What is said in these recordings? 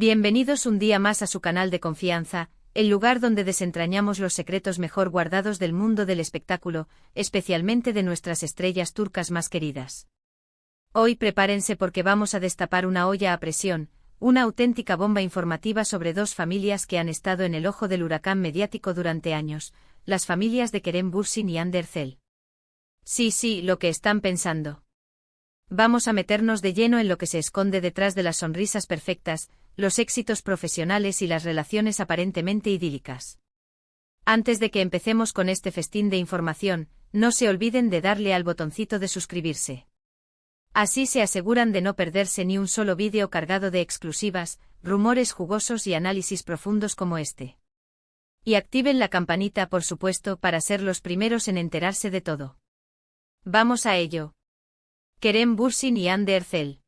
Bienvenidos un día más a su canal de confianza, el lugar donde desentrañamos los secretos mejor guardados del mundo del espectáculo, especialmente de nuestras estrellas turcas más queridas. Hoy prepárense porque vamos a destapar una olla a presión, una auténtica bomba informativa sobre dos familias que han estado en el ojo del huracán mediático durante años, las familias de Kerem Bürsin y Hande Erçel. Sí, lo que están pensando. Vamos a meternos de lleno en lo que se esconde detrás de las sonrisas perfectas, los éxitos profesionales y las relaciones aparentemente idílicas. Antes de que empecemos con este festín de información, no se olviden de darle al botoncito de suscribirse. Así se aseguran de no perderse ni un solo vídeo cargado de exclusivas, rumores jugosos y análisis profundos como este. Y activen la campanita, por supuesto, para ser los primeros en enterarse de todo. Vamos a ello. Kerem Bürsin y Hande Erçel.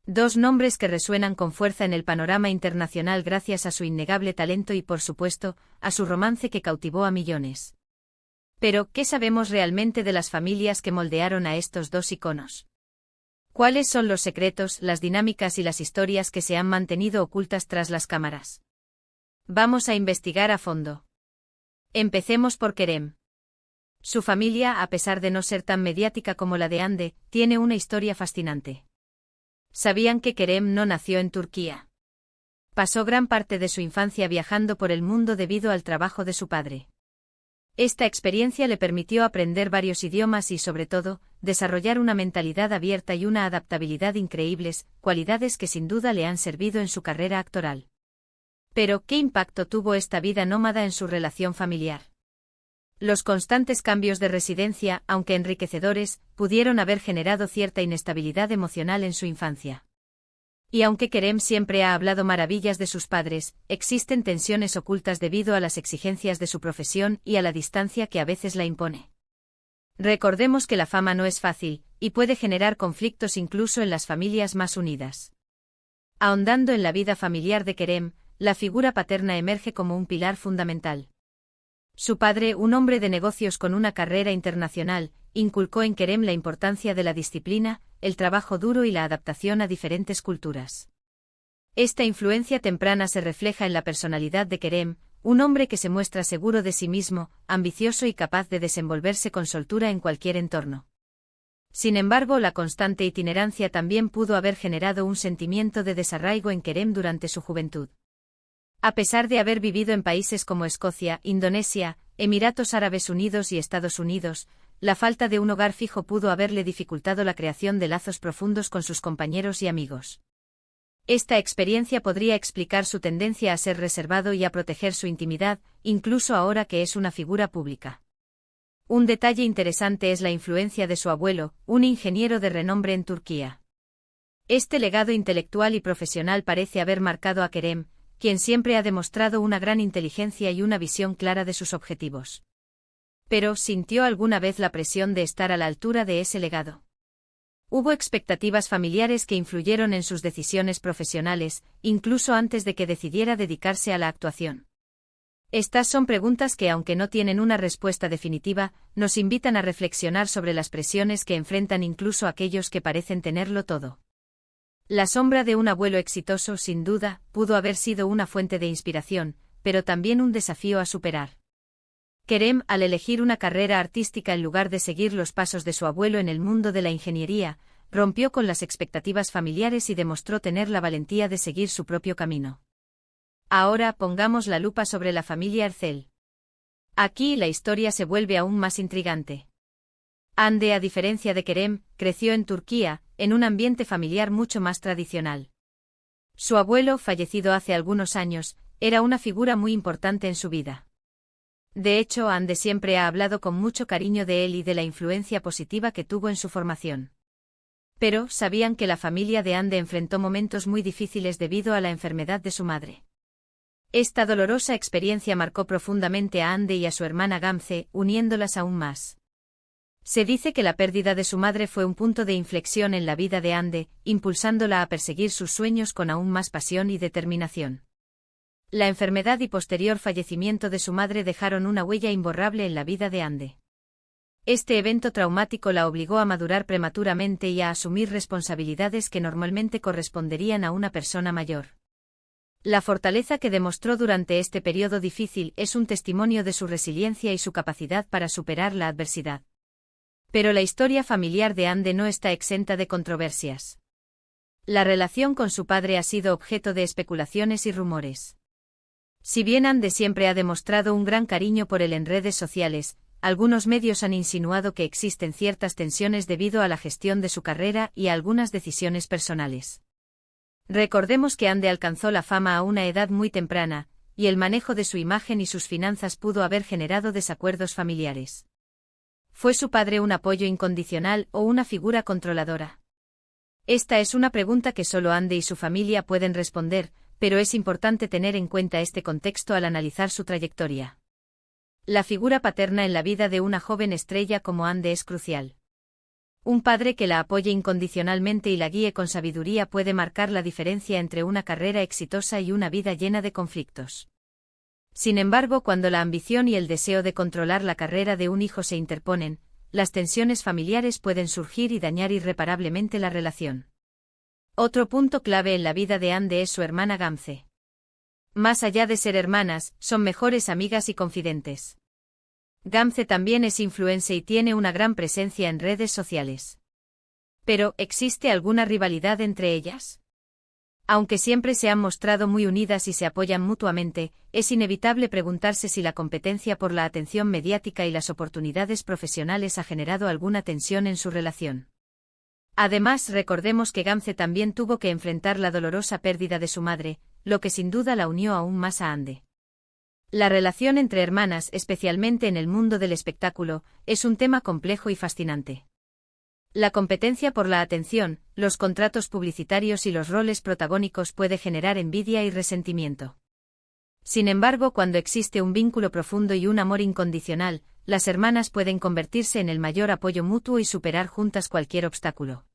Dos nombres que resuenan con fuerza en el panorama internacional gracias a su innegable talento y, por supuesto, a su romance que cautivó a millones. Pero, ¿qué sabemos realmente de las familias que moldearon a estos dos iconos? ¿Cuáles son los secretos, las dinámicas y las historias que se han mantenido ocultas tras las cámaras? Vamos a investigar a fondo. Empecemos por Kerem. Su familia, a pesar de no ser tan mediática como la de Hande, tiene una historia fascinante. ¿Sabían que Kerem no nació en Turquía? Pasó gran parte de su infancia viajando por el mundo debido al trabajo de su padre. Esta experiencia le permitió aprender varios idiomas y, sobre todo, desarrollar una mentalidad abierta y una adaptabilidad increíbles, cualidades que sin duda le han servido en su carrera actoral. Pero, ¿qué impacto tuvo esta vida nómada en su relación familiar? Los constantes cambios de residencia, aunque enriquecedores, pudieron haber generado cierta inestabilidad emocional en su infancia. Y aunque Kerem siempre ha hablado maravillas de sus padres, existen tensiones ocultas debido a las exigencias de su profesión y a la distancia que a veces la impone. Recordemos que la fama no es fácil, y puede generar conflictos incluso en las familias más unidas. Ahondando en la vida familiar de Kerem, la figura paterna emerge como un pilar fundamental. Su padre, un hombre de negocios con una carrera internacional, inculcó en Kerem la importancia de la disciplina, el trabajo duro y la adaptación a diferentes culturas. Esta influencia temprana se refleja en la personalidad de Kerem, un hombre que se muestra seguro de sí mismo, ambicioso y capaz de desenvolverse con soltura en cualquier entorno. Sin embargo, la constante itinerancia también pudo haber generado un sentimiento de desarraigo en Kerem durante su juventud. A pesar de haber vivido en países como Escocia, Indonesia, Emiratos Árabes Unidos y Estados Unidos, la falta de un hogar fijo pudo haberle dificultado la creación de lazos profundos con sus compañeros y amigos. Esta experiencia podría explicar su tendencia a ser reservado y a proteger su intimidad, incluso ahora que es una figura pública. Un detalle interesante es la influencia de su abuelo, un ingeniero de renombre en Turquía. Este legado intelectual y profesional parece haber marcado a Kerem, quien siempre ha demostrado una gran inteligencia y una visión clara de sus objetivos. Pero, ¿sintió alguna vez la presión de estar a la altura de ese legado? Hubo expectativas familiares que influyeron en sus decisiones profesionales, incluso antes de que decidiera dedicarse a la actuación. Estas son preguntas que, aunque no tienen una respuesta definitiva, nos invitan a reflexionar sobre las presiones que enfrentan incluso aquellos que parecen tenerlo todo. La sombra de un abuelo exitoso, sin duda, pudo haber sido una fuente de inspiración, pero también un desafío a superar. Kerem, al elegir una carrera artística en lugar de seguir los pasos de su abuelo en el mundo de la ingeniería, rompió con las expectativas familiares y demostró tener la valentía de seguir su propio camino. Ahora pongamos la lupa sobre la familia Erçel. Aquí la historia se vuelve aún más intrigante. Hande, a diferencia de Kerem, creció en Turquía, en un ambiente familiar mucho más tradicional. Su abuelo, fallecido hace algunos años, era una figura muy importante en su vida. De hecho, Hande siempre ha hablado con mucho cariño de él y de la influencia positiva que tuvo en su formación. Pero, ¿sabían que la familia de Hande enfrentó momentos muy difíciles debido a la enfermedad de su madre? Esta dolorosa experiencia marcó profundamente a Hande y a su hermana Gamze, uniéndolas aún más. Se dice que la pérdida de su madre fue un punto de inflexión en la vida de Hande, impulsándola a perseguir sus sueños con aún más pasión y determinación. La enfermedad y posterior fallecimiento de su madre dejaron una huella imborrable en la vida de Hande. Este evento traumático la obligó a madurar prematuramente y a asumir responsabilidades que normalmente corresponderían a una persona mayor. La fortaleza que demostró durante este periodo difícil es un testimonio de su resiliencia y su capacidad para superar la adversidad. Pero la historia familiar de Ande no está exenta de controversias. La relación con su padre ha sido objeto de especulaciones y rumores. Si bien Ande siempre ha demostrado un gran cariño por él en redes sociales, algunos medios han insinuado que existen ciertas tensiones debido a la gestión de su carrera y a algunas decisiones personales. Recordemos que Ande alcanzó la fama a una edad muy temprana, y el manejo de su imagen y sus finanzas pudo haber generado desacuerdos familiares. ¿Fue su padre un apoyo incondicional o una figura controladora? Esta es una pregunta que solo Ande y su familia pueden responder, pero es importante tener en cuenta este contexto al analizar su trayectoria. La figura paterna en la vida de una joven estrella como Ande es crucial. Un padre que la apoye incondicionalmente y la guíe con sabiduría puede marcar la diferencia entre una carrera exitosa y una vida llena de conflictos. Sin embargo, cuando la ambición y el deseo de controlar la carrera de un hijo se interponen, las tensiones familiares pueden surgir y dañar irreparablemente la relación. Otro punto clave en la vida de Ande es su hermana Gamze. Más allá de ser hermanas, son mejores amigas y confidentes. Gamze también es influencer y tiene una gran presencia en redes sociales. Pero, ¿existe alguna rivalidad entre ellas? Aunque siempre se han mostrado muy unidas y se apoyan mutuamente, es inevitable preguntarse si la competencia por la atención mediática y las oportunidades profesionales ha generado alguna tensión en su relación. Además, recordemos que Gamze también tuvo que enfrentar la dolorosa pérdida de su madre, lo que sin duda la unió aún más a Ande. La relación entre hermanas, especialmente en el mundo del espectáculo, es un tema complejo y fascinante. La competencia por la atención, los contratos publicitarios y los roles protagónicos puede generar envidia y resentimiento. Sin embargo, cuando existe un vínculo profundo y un amor incondicional, las hermanas pueden convertirse en el mayor apoyo mutuo y superar juntas cualquier obstáculo.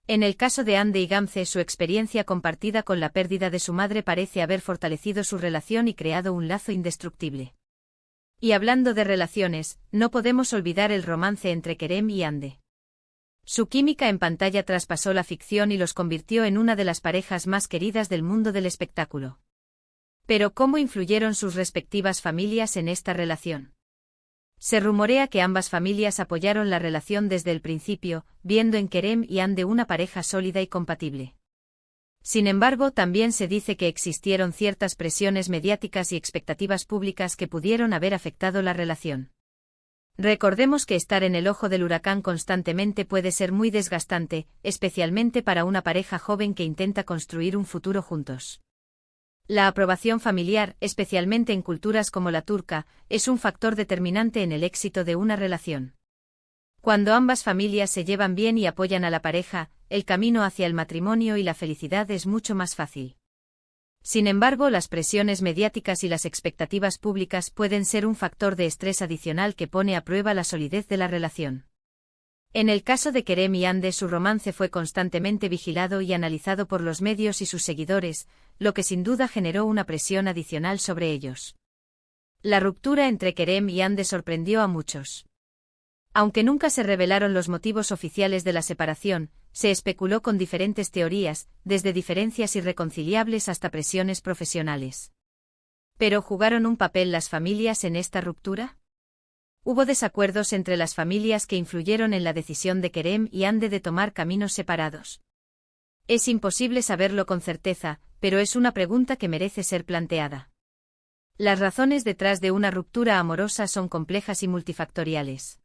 En el caso de Ande y Gamze, su experiencia compartida con la pérdida de su madre parece haber fortalecido su relación y creado un lazo indestructible. Y hablando de relaciones, no podemos olvidar el romance entre Kerem y Ande. Su química en pantalla traspasó la ficción y los convirtió en una de las parejas más queridas del mundo del espectáculo. Pero ¿cómo influyeron sus respectivas familias en esta relación? Se rumorea que ambas familias apoyaron la relación desde el principio, viendo en Kerem y Ande una pareja sólida y compatible. Sin embargo, también se dice que existieron ciertas presiones mediáticas y expectativas públicas que pudieron haber afectado la relación. Recordemos que estar en el ojo del huracán constantemente puede ser muy desgastante, especialmente para una pareja joven que intenta construir un futuro juntos. La aprobación familiar, especialmente en culturas como la turca, es un factor determinante en el éxito de una relación. Cuando ambas familias se llevan bien y apoyan a la pareja, el camino hacia el matrimonio y la felicidad es mucho más fácil. Sin embargo, las presiones mediáticas y las expectativas públicas pueden ser un factor de estrés adicional que pone a prueba la solidez de la relación. En el caso de Kerem y Ande, su romance fue constantemente vigilado y analizado por los medios y sus seguidores, lo que sin duda generó una presión adicional sobre ellos. La ruptura entre Kerem y Ande sorprendió a muchos. Aunque nunca se revelaron los motivos oficiales de la separación, se especuló con diferentes teorías, desde diferencias irreconciliables hasta presiones profesionales. ¿Pero jugaron un papel las familias en esta ruptura? Hubo desacuerdos entre las familias que influyeron en la decisión de Kerem y Ande de tomar caminos separados. Es imposible saberlo con certeza, pero es una pregunta que merece ser planteada. Las razones detrás de una ruptura amorosa son complejas y multifactoriales.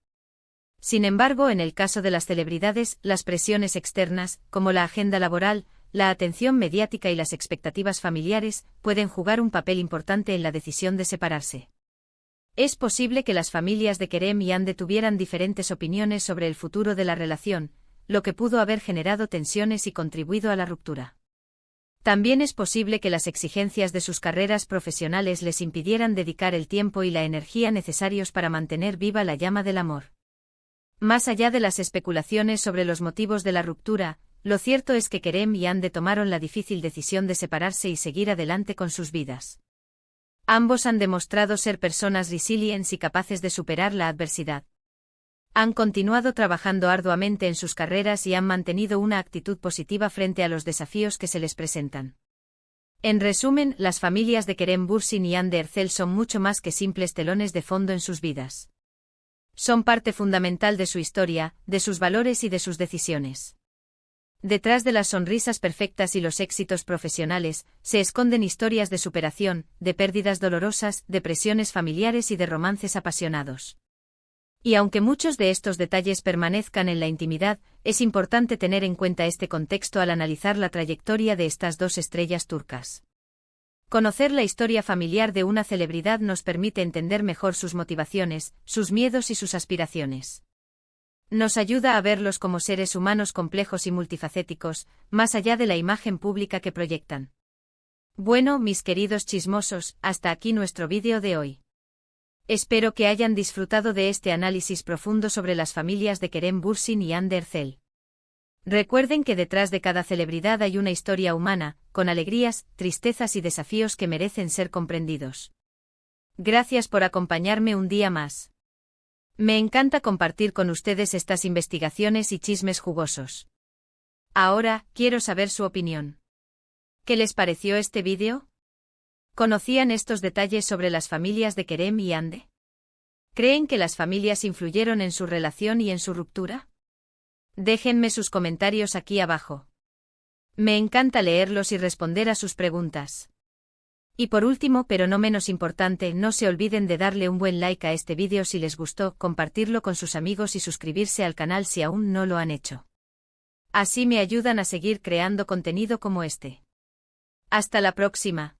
Sin embargo, en el caso de las celebridades, las presiones externas, como la agenda laboral, la atención mediática y las expectativas familiares, pueden jugar un papel importante en la decisión de separarse. Es posible que las familias de Kerem y Ande tuvieran diferentes opiniones sobre el futuro de la relación, lo que pudo haber generado tensiones y contribuido a la ruptura. También es posible que las exigencias de sus carreras profesionales les impidieran dedicar el tiempo y la energía necesarios para mantener viva la llama del amor. Más allá de las especulaciones sobre los motivos de la ruptura, lo cierto es que Kerem y Ande tomaron la difícil decisión de separarse y seguir adelante con sus vidas. Ambos han demostrado ser personas resilientes y capaces de superar la adversidad. Han continuado trabajando arduamente en sus carreras y han mantenido una actitud positiva frente a los desafíos que se les presentan. En resumen, las familias de Kerem Bürsin y Hande Erçel son mucho más que simples telones de fondo en sus vidas. Son parte fundamental de su historia, de sus valores y de sus decisiones. Detrás de las sonrisas perfectas y los éxitos profesionales, se esconden historias de superación, de pérdidas dolorosas, de presiones familiares y de romances apasionados. Y aunque muchos de estos detalles permanezcan en la intimidad, es importante tener en cuenta este contexto al analizar la trayectoria de estas dos estrellas turcas. Conocer la historia familiar de una celebridad nos permite entender mejor sus motivaciones, sus miedos y sus aspiraciones. Nos ayuda a verlos como seres humanos complejos y multifacéticos, más allá de la imagen pública que proyectan. Bueno, mis queridos chismosos, hasta aquí nuestro vídeo de hoy. Espero que hayan disfrutado de este análisis profundo sobre las familias de Kerem Bürsin y Hande Erçel. Recuerden que detrás de cada celebridad hay una historia humana, con alegrías, tristezas y desafíos que merecen ser comprendidos. Gracias por acompañarme un día más. Me encanta compartir con ustedes estas investigaciones y chismes jugosos. Ahora, quiero saber su opinión. ¿Qué les pareció este vídeo? ¿Conocían estos detalles sobre las familias de Kerem y Hande? ¿Creen que las familias influyeron en su relación y en su ruptura? Déjenme sus comentarios aquí abajo. Me encanta leerlos y responder a sus preguntas. Y por último, pero no menos importante, no se olviden de darle un buen like a este vídeo si les gustó, compartirlo con sus amigos y suscribirse al canal si aún no lo han hecho. Así me ayudan a seguir creando contenido como este. Hasta la próxima.